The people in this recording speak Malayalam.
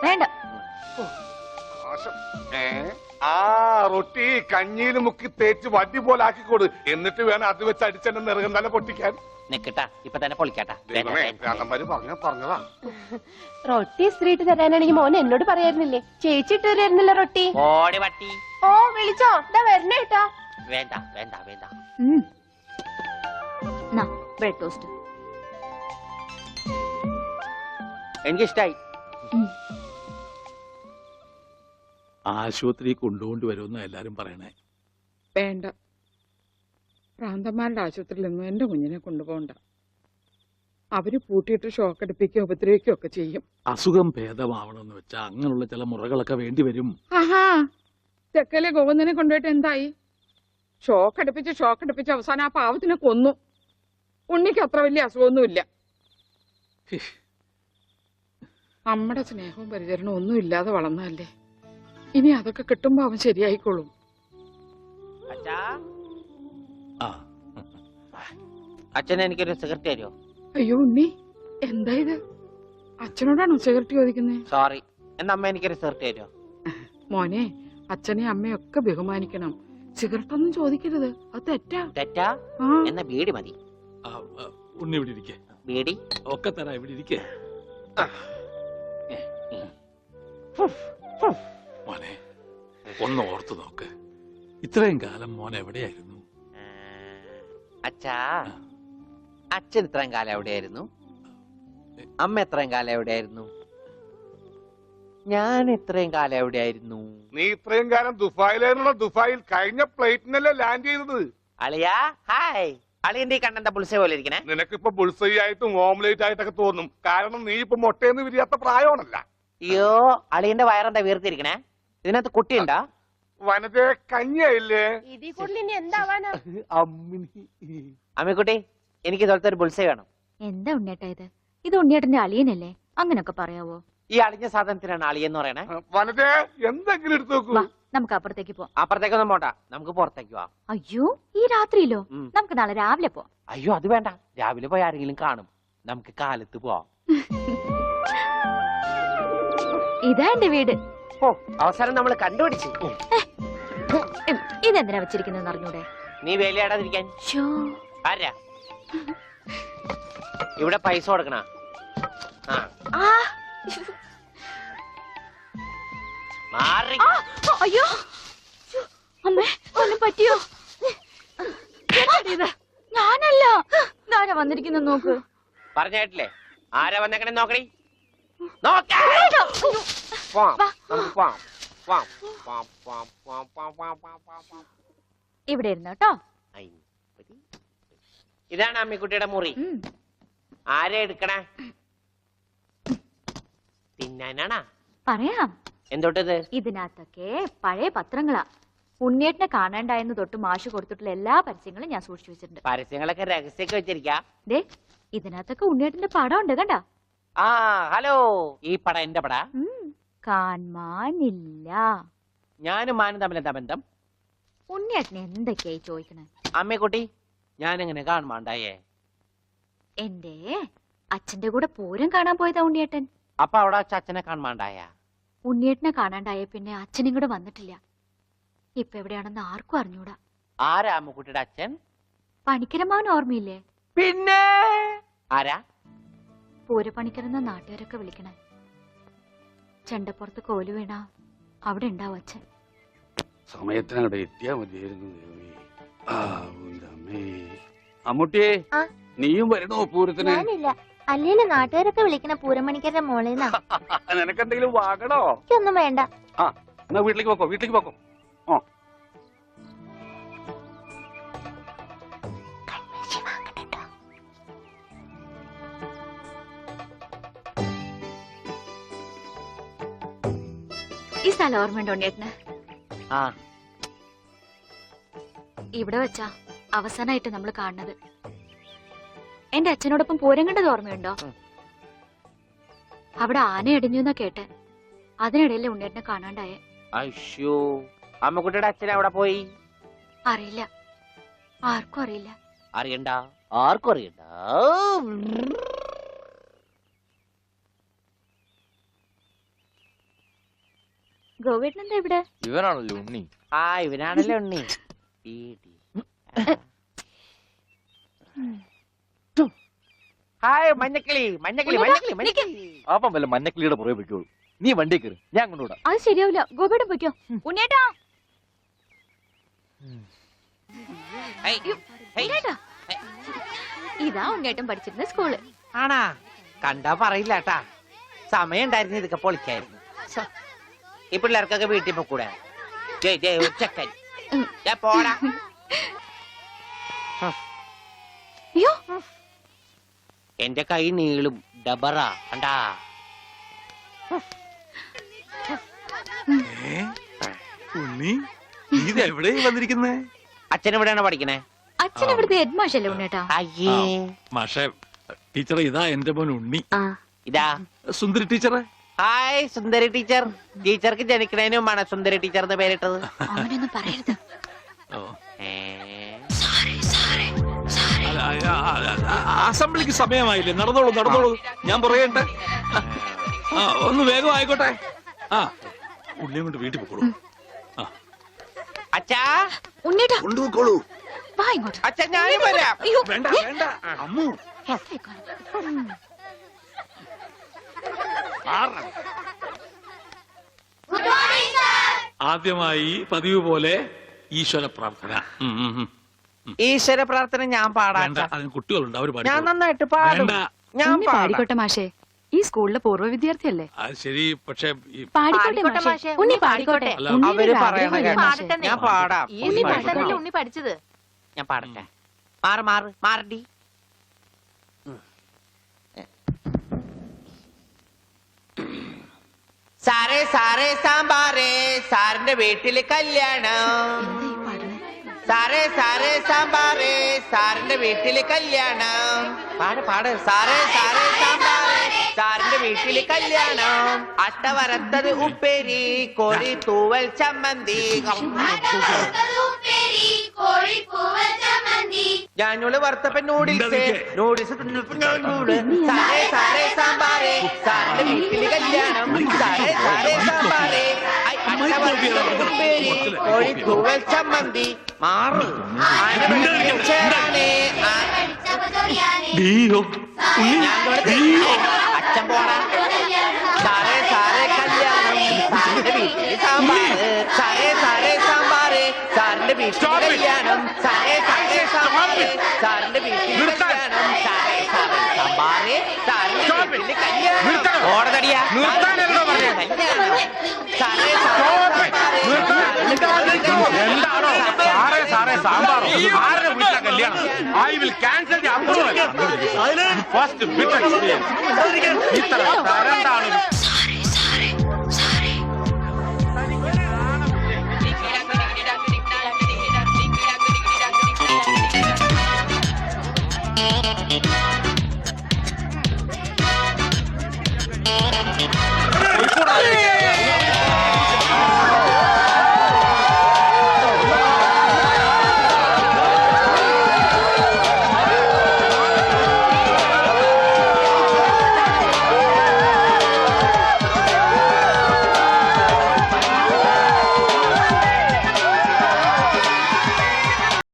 വേണ്ട. ആ റൊട്ടി കഞ്ഞിയിൽ മുക്കി തേച്ച് വടി പോലെ ആക്കിക്കോട്. എന്നിട്ട് വേണം അത് വെച്ച് അടിച്ചെന്നെ നിറകം തന്നെ പൊട്ടിക്കാൻ. നിക്കട്ടാ, ഇപ്പൊ തന്നെ പൊളിക്കട്ടാ. പറഞ്ഞതാ. റൊട്ടി സ്ത്രീട്ട് തരാനാണെങ്കിൽ മോൻ എന്നോട് പറയായിരുന്നില്ലേ? ചേച്ചി ഇട്ട് തരായിരുന്നില്ല റൊട്ടി. ഓടി പട്ടി. ഓ വിളിച്ചോ? ഇതാ വരണേട്ടാ. വേണ്ട വേണ്ട വേണ്ട. ബ്രെഡ് ടോസ്റ്റ് എനിക്കിഷ്ടായി. ആശുപത്രി കൊണ്ടുകൊണ്ട് വരുമെന്ന് എല്ലാരും പറയണേ. വേണ്ട, പ്രാന്തന്മാരുടെ ആശുപത്രിയിലൊന്നും എന്റെ കുഞ്ഞിനെ കൊണ്ടുപോകണ്ട. അവര് പൂട്ടിയിട്ട് ഷോക്ക് അടിപ്പിക്കുകയോ ഉപദ്രവിക്കുകയോ ഒക്കെ ചെയ്യും. അസുഖം ഭേദമാവണമെന്ന് വെച്ചാൽ അങ്ങനെയുള്ള ചില മുറകളൊക്കെ വേണ്ടി വരും. ആഹാ, തെക്കലെ ഗോവിന്ദനെ കൊണ്ടുപോയിട്ട് എന്തായി? ഷോക്ക് അടുപ്പിച്ച് അവസാനം ആ പാവത്തിനെ കൊന്നു. ഉണ്ണിക്ക് അത്ര വലിയ അസുഖമൊന്നുമില്ല. നമ്മുടെ സ്നേഹവും പരിചരണവും ഒന്നും ഇല്ലാതെ വളർന്നതല്ലേ. ഇനി അതൊക്കെ കിട്ടുമ്പോ അവൻ ശരിയായിക്കോളും. അച്ഛൻ എനിക്കൊരു സിഗരറ്റ് തരുമോ? അയ്യോ ഉണ്ണി, എന്താ ഇത്? അച്ഛനോടാണോ സിഗരറ്റ് ചോദിക്കുന്നത്? സോറി, എന്നാ അമ്മ എനിക്കൊരു സിഗരറ്റ് തരുമോ? മോനെ, അച്ഛനെയും അമ്മയൊക്കെ ബഹുമാനിക്കണം. സിഗരറ്റ് ഒന്നും ചോദിക്കരുത്, അത് തെറ്റാ. തെറ്റാ? എന്നാ ബീഡി മതി. ഉണ്ണി ഇവിടെ ഇരിക്കേ. ബീഡി ഒക്കെ തരാ, ഇവിടെ ഇരിക്കേ. മോനെ, ഒന്ന് ഓർത്തു നോക്ക്. ഇത്രയും കാലം മോൻ എവിടെയായിരുന്നു? അച്ഛാ, അച്ഛൻ ഇത്രയും കാലം എവിടെയായിരുന്നു? അമ്മ എത്രയും കാലം എവിടെയായിരുന്നു? ഞാൻ എത്രയും കാലം എവിടെയായിരുന്നു? നീ ഇത്രയും കാലം ദുബായിലായിരുന്നുള്ള. ദുബായിൽ കഴിഞ്ഞ ഫ്ലൈറ്റിനല്ലേ ലാൻഡ് ചെയ്തത്. അളിയാ ഹായ്. അളിയന്റെ ഈ കണ്ടെന്താ പുളിസ പോലെ ഇരിക്കണേ? നിനക്കിപ്പോ ബുൾസൈ ആയിട്ടും ഓംലേറ്റ് ആയിട്ടൊക്കെ തോന്നും. കാരണം നീ ഇപ്പൊ മുട്ടയെന്ന് വിരിയാത്ത പ്രായമാണല്ല. അയ്യോ, അളിയന്റെ വയറെന്താ വീർത്തിരിക്കണേ? ഇതിനകത്ത് കുട്ടിയുണ്ടാ? വനത്തെ കഞ്ഞിയായില്ലേ? ഇതിൽ കൂടുതൽ ഇനി എന്താവാനാ? അമ്മിക്കുട്ടി, എനിക്ക് ഇതുപോലത്തെ ഒരു ബുൾസൈ വേണം. എന്താ ഉണ്ണേട്ടാ ഇത്? ഇത് ഉണ്ണിയേട്ടന്റെ അളിയനല്ലേ? അങ്ങനൊക്കെ പറയാവോ? ഈ അളിഞ്ഞ സാധനത്തിനാണ് അളിയെന്ന് പറയണേ. വനത്തെ എന്തെങ്കിലും എടുത്തു നോക്കൂ. നമുക്ക് അപ്പുറത്തേക്ക് പോവാം. അപ്പുറത്തേക്കൊന്നും പോണ്ട, നമുക്ക് പുറത്തേക്ക് പോവാം. അയ്യോ, ഈ രാത്രിയിലോ? നമുക്ക് നാളെ രാവിലെ പോവാം. അയ്യോ, അത് വേണ്ട, രാവിലെ പോയി ആരെങ്കിലും കാണും. നമുക്ക് കാലത്ത് പോവാം. ഇതാ എന്റെ വീട്. ഓ, അവസാനം നമ്മൾ കണ്ടുപിടിച്ചു. ഇതെന്തിനാ വെച്ചിരിക്കുന്നത് അറിഞ്ഞൂടെ? നീ വേലയാടാതിരിക്കാൻ. ആരാ ഇവിടെ പൈസ കൊടുക്കണ? അയ്യോ അമ്മേ, ഒന്നും പറ്റിയോ? ഞാനല്ല, ആരാ വന്നിരിക്കുന്ന നോക്ക്. പറഞ്ഞിട്ടില്ലേ ആരാ വന്നേക്കണേ? നോക്കണേ. ഇവിടെ ഇരുന്നു കേട്ടോ. ഇതാണ് അമ്മിക്കുട്ടിയുടെ മുറി. ആരെ എടുക്കണേ? തിന്നാനാണാ? പറയാം. എന്തോട്ടത്? ഇതിനകത്തൊക്കെ പഴയ പത്രങ്ങളാ. ഉണ്ണിയേട്ടനെ കാണാണ്ടായെന്ന് തൊട്ട് മാഷ് കൊടുത്തിട്ടുള്ള എല്ലാ പരസ്യങ്ങളും ഞാൻ സൂക്ഷിച്ചു വെച്ചിട്ടുണ്ട്. പരസ്യങ്ങളൊക്കെ രഹസ്യമൊക്കെ വെച്ചിരിക്കാ. ദേ, ഇതിനകത്തൊക്കെ ഉണ്ണിയേട്ടന്റെ പടം ഉണ്ട്, കണ്ടാ? ആ ഹലോ, ഈ പടം എന്റെ പടാ? കാണാനില്ല. ഞാനും മാനും തമ്മിൽ എന്താ ബന്ധം? ഉണ്ണിയേട്ടനെ എന്തൊക്കെയായി ചോദിക്കണേ? അമ്മക്കുട്ടി, ഞാനെങ്ങനെ കാണുമാണ്ടായേ? എന്റെ അച്ഛന്റെ കൂടെ പൂരം കാണാൻ പോയതാ ഉണ്ണിയേട്ടൻ. അപ്പൊ അവിടെ അച്ഛനെ കാണുമാണ്ടായ? ഉണ്ണിയേട്ടനെ കാണാണ്ടായ പിന്നെ അച്ഛനും കൂടെ വന്നിട്ടില്ല. ഇപ്പൊ എവിടെയാണെന്ന് ആർക്കും അറിഞ്ഞൂടാ. ആരാ അമ്മക്കുട്ടിയുടെ അച്ഛൻ? പണിക്കരമാവൻ ഓർമ്മയില്ലേ? പിന്നെ ആരാ? പൂരപ്പണിക്കരെന്ന നാട്ടുകാരൊക്കെ വിളിക്കണേ. ചെണ്ടപ്പുറത്ത് കോലു വീണ അവിടെ ഉണ്ടാവും അച്ഛൻ. സമയത്തിനവിടെ എത്തിയാ മതിയായിരുന്നു. അമ്മൂട്ടിയെ, നീയും വരണോ പൂരത്തിന്? അല്ലേലും നാട്ടുകാരൊക്കെ വിളിക്കണ പൂരമണിക്കരുടെ മോളേന്നാ. നിനക്കെന്തെങ്കിലും വാങ്ങണോ? ഒന്നും വേണ്ട. ആ, എന്നാ വീട്ടിലേക്ക് പോക്കോ, വീട്ടിലേക്ക് പോക്കോ. ഓ, ഈ സ്ഥലം ഓർമ്മയുണ്ടോ ഉണ്ണിയേട്ടന്? ആ, ഇവിടെ വെച്ചാ അവസാനമായിട്ട് നമ്മൾ കാണുന്നത്. എന്റെ അച്ഛനോടൊപ്പം പൂരം കണ്ടത് ഓർമ്മയുണ്ടോ? അവിടെ ആന ഇടിഞ്ഞു എന്നാ കേട്ടെ. അതിനിടയിലെ ഉണ്ണിയേട്ടനെ കാണാണ്ടായേ. അയ്യോ, അമ്മക്കുട്ടിയുടെ അച്ഛൻ അവിടെ പോയി? അറിയില്ല, ആർക്കും അറിയില്ല. അറിയണ്ട, ആർക്കും അറിയണ്ട. ഗോവേട്ടൻ എന്താ ഇവിടെ? ഇവനാണല്ലോ ഉണ്ണി. ആ ഇവനാണല്ലോ ഉണ്ണി. ഹായ് മഞ്ഞക്കിളി മഞ്ഞക്കിളി മഞ്ഞക്കിളി മഞ്ഞക്കിളി. അപ്പം വല്ല മഞ്ഞക്കിളിയുടെ പുറകെ വെക്കോളൂ. നീ വണ്ടി കയറി, ഞാൻ കൊണ്ടുവിടാം. അത് ശരിയാവില്ല. ഗോപേട്ടൻ പൊയ്ക്കോ. ഉണ്ണിയേട്ടാ, ഉണ്ണിയേട്ടാ. ഇതാ ഉണ്ണിയേട്ടൻ പഠിച്ചിരുന്ന സ്കൂള്. ആണാ? കണ്ടാ പറയില്ല കേട്ടാ. സമയം ഉണ്ടായിരുന്നു ഇതൊക്കെ പൊളിക്കായിരുന്നു. ഈ പിള്ളേർക്കൊക്കെ വീട്ടിൽ പോക്കൂടെ? ചെക്കൻ പോടാ. അയ്യോ, എന്റെ കൈ നീളും ഡബറ കണ്ടാ. ഉണ്ണി, നീ എവിടെ വന്നിരിക്കുന്നേ? അച്ഛൻ എവിടെയാണ് പഠിക്കണേ? അച്ഛൻ ഇവിടുത്തെ ഹെഡ് മാഷല്ലേ ഉണ്ണിയേട്ടാ? അയ്യേ. മാഷെ, ടീച്ചറെ ഇതാ എന്റെ മോൻ ഉണ്ണി. ഇതാ സുന്ദരി ടീച്ചറെ. ഹായ് സുന്ദരി ടീച്ചർ. ടീച്ചർക്ക് ജനിക്കണേന് മുമ്പാണ് സുന്ദരി ടീച്ചർ എന്ന് പേരിട്ടത്. അവനൊന്നും പറയരുത്. ഓ. ഏ? അസംബ്ലിക്ക് സമയമായില്ലേ? നടന്നോളൂ നടന്നോളൂ, ഞാൻ പറയട്ടെ. ഒന്ന് വേഗം ആയിക്കോട്ടെ. ആ, ഉള്ളിയും കൊണ്ട് വീട്ടിൽ പോക്കോളൂ. അച്ഛാ ഉണ്ണിയേട്ടാ, കൊണ്ടുപോക്കോളൂ. വാ ഇങ്ങോട്ട്. അച്ഛാ ഞാനും വരാം. അയ്യോ, വേണ്ട വേണ്ട അമ്മു. ആദ്യമായി പതിവ് പോലെ ഈശ്വര പ്രാർത്ഥന. ഈശ്വര പ്രാർത്ഥന ഞാൻ പാടാം. വേണ്ട, അതിന് കുട്ടികളുണ്ട്, അവര് ഞാൻ പാടിക്കോളും. നന്നായിട്ട് പാടും. വേണ്ട. ഞാൻ ഉണ്ണി പാടിക്കോട്ടെ മാഷേ. ഈ സ്കൂളിലെ പൂർവ്വ വിദ്യാർത്ഥിയല്ലേ? അത് ശരി, പക്ഷെ പാടിക്കോട്ടെ മാഷേ. ഉണ്ണി പാടിക്കോട്ടെ. അല്ല, ഉണ്ണിയുടെ അവര് ഒരു പറയണ ആഗ്രഹമല്ലേ കേട്ടോ. മാഷേ? ഞാൻ പാടാം. ഉണ്ണി പാടിക്കോട്ടെ. ഉണ്ണി പഠിച്ചത്. ഞാൻ പാടട്ടെ. മാറ് മാറ് മാറടി. സാറേ സാറേ സാമ്പാറേ സാറിന്റെ വീട്ടില് കല്യാണം. സാറേ സാറേ സാമ്പാറേ സാറിന്റെ വീട്ടില് കല്യാണം. പാട് പാട്. സാറേ സാറേ സാമ്പാറേ സാറിന്റെ വീട്ടില് കല്യാണം. അട്ട വരത്തത് ഉപ്പേരി കോഴി തൂവൽ ചമ്മന്തി. ഞാനോള് വറുത്തപ്പൻ നൂഡിൽസ് നൂഡിൽസ്. സാറേ സാറേ സാമ്പാറേ സാറിന്റെ വീട്ടില് കല്യാണം. സാറേ സാറേ സാമ്പാറേ അട്ട വറുത്തത് ഉപ്പേരി കോഴി തൂവൽ ചമ്മന്തി. മാറ് അച്ഛൻ പോടാ. സാറേ സാറേ കല്യാണം സാറിന്റെ വീട്ടില് സാമ്പാറ്. സാറേ സാറേ സാമ്പാറ് സാറിന്റെ വീട്ടില് കല്യാണം. സാറേ സാറേ സാമ്പാറ് സാറിന്റെ വീട്ടില് കല്യാണം. സാറേ സാറേ സാമ്പാറ് സാറിന്റെ വീട്ടില് കല്യാണം. ഓടതടിയാ കല്യാണം. സാറേ എന്താണോ സാറേ സാറേ സാമ്പാറോ? ആരുടെ വീട്ടിലെ കല്യാണം? I will cancel the approval. First bit experience. ഇത്ര തരണ്ടാണ്.